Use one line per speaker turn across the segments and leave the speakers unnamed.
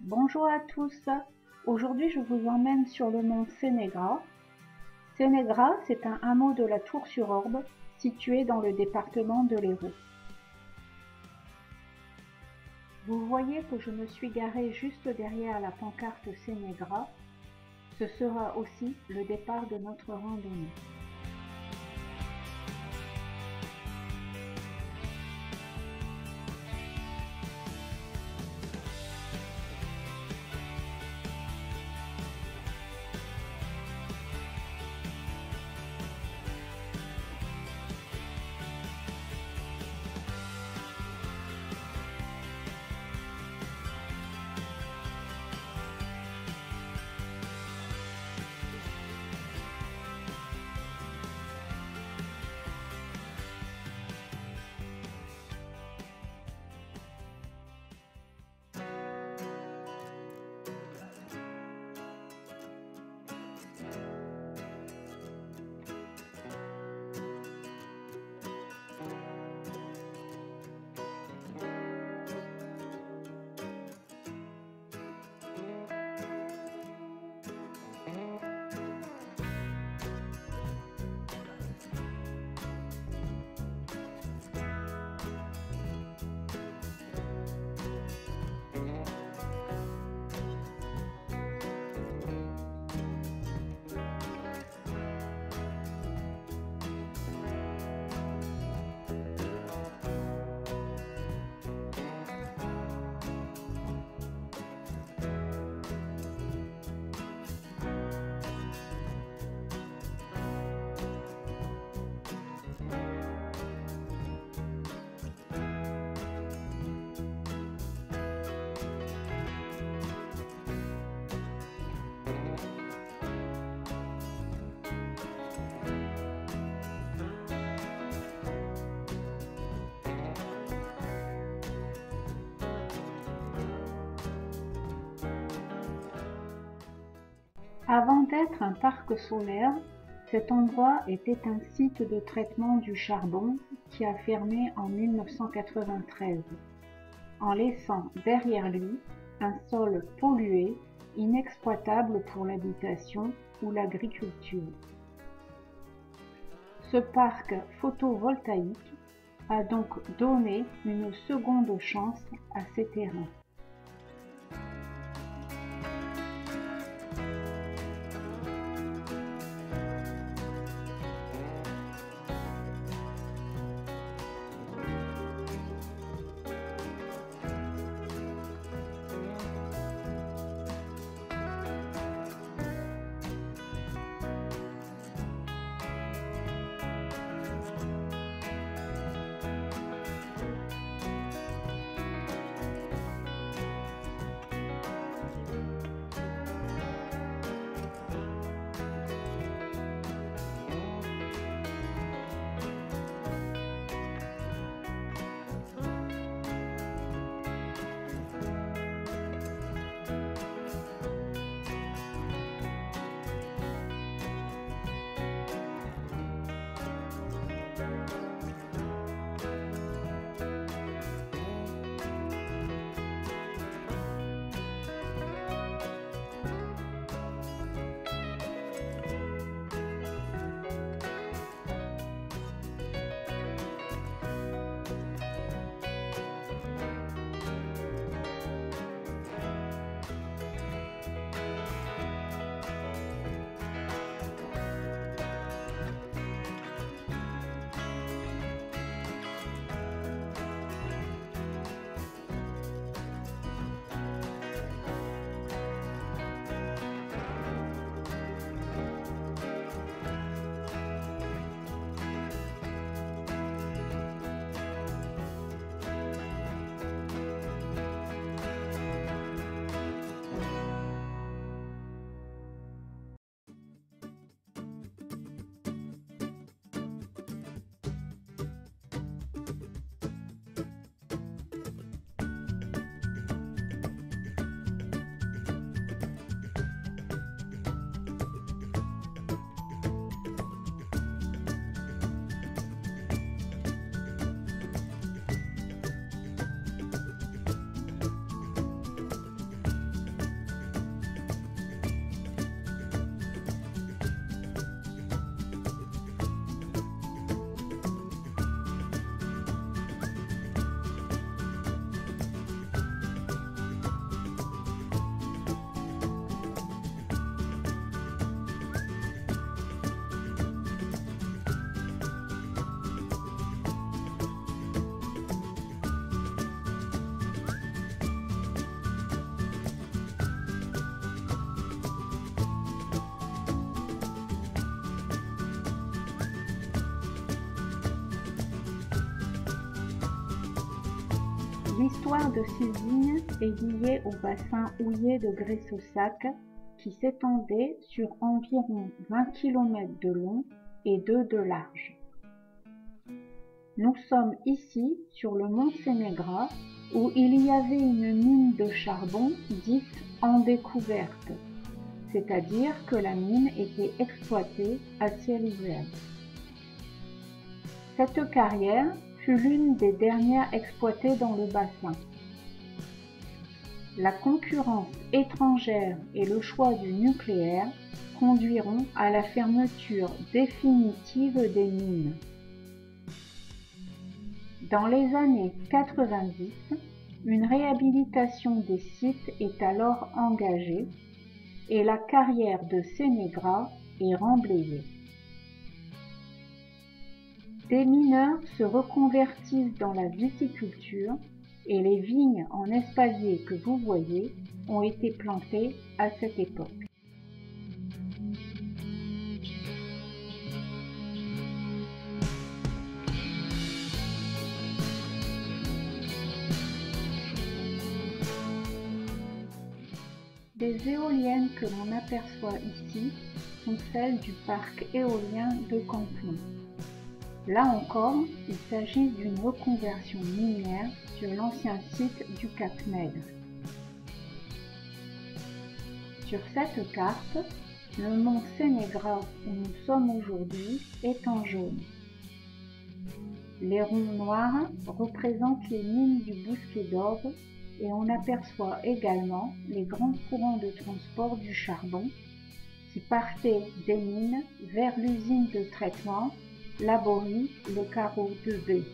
Bonjour à tous, aujourd'hui je vous emmène sur le mont Sénégra. Sénégra, c'est un hameau de la Tour-sur-Orbe, situé dans le département de l'Hérault. Vous voyez que je me suis garée juste derrière la pancarte Sénégra. Ce sera aussi le départ de notre randonnée. Avant d'être un parc solaire, cet endroit était un site de traitement du charbon qui a fermé en 1993, en laissant derrière lui un sol pollué, inexploitable pour l'habitation ou l'agriculture. Ce parc photovoltaïque a donc donné une seconde chance à ces terrains. L'histoire de Sylvigne est liée au bassin houiller de Gressossac qui s'étendait sur environ 20 km de long et de large. Nous sommes ici sur le mont Sénégra où il y avait une mine de charbon dite en découverte, c'est-à-dire que la mine était exploitée à ciel ouvert. Cette carrière fut l'une des dernières exploitées dans le bassin. La concurrence étrangère et le choix du nucléaire conduiront à la fermeture définitive des mines. Dans les années 90, une réhabilitation des sites est alors engagée et la carrière de Sénégra est remblayée. Des mineurs se reconvertissent dans la viticulture et les vignes en espalier que vous voyez ont été plantées à cette époque. Les éoliennes que l'on aperçoit ici sont celles du parc éolien de Camplon. Là encore, il s'agit d'une reconversion minière sur l'ancien site du Cap Nègre. Sur cette carte, le mont Sénégra où nous sommes aujourd'hui est en jaune. Les ronds noirs représentent les mines du Bousquet d'Orbe et on aperçoit également les grands courants de transport du charbon qui partaient des mines vers l'usine de traitement Laborie le Carreau de B.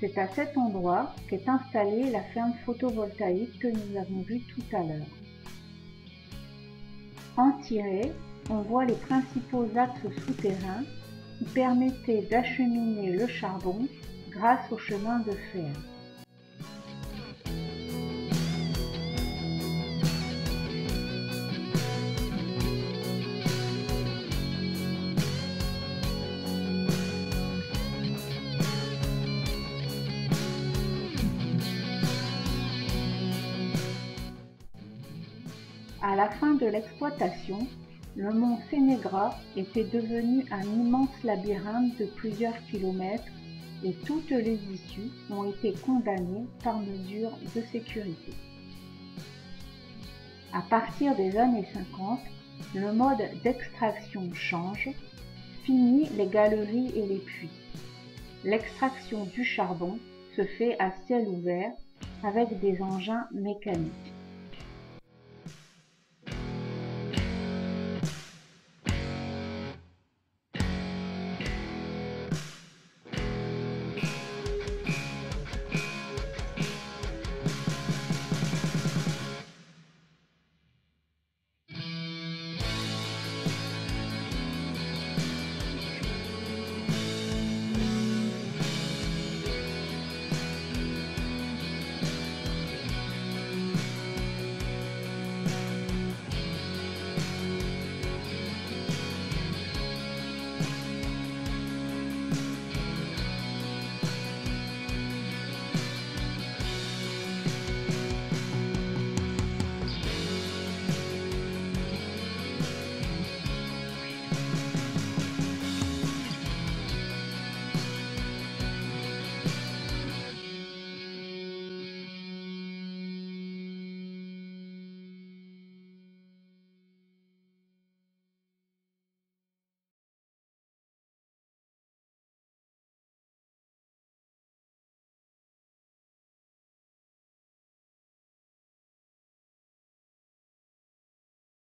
C'est à cet endroit qu'est installée la ferme photovoltaïque que nous avons vue tout à l'heure. En tiré, on voit les principaux axes souterrains qui permettaient d'acheminer le charbon grâce au chemin de fer. À la fin de l'exploitation, le mont Sénégra était devenu un immense labyrinthe de plusieurs kilomètres et toutes les issues ont été condamnées par mesure de sécurité. À partir des années 50, le mode d'extraction change, fini les galeries et les puits. L'extraction du charbon se fait à ciel ouvert avec des engins mécaniques.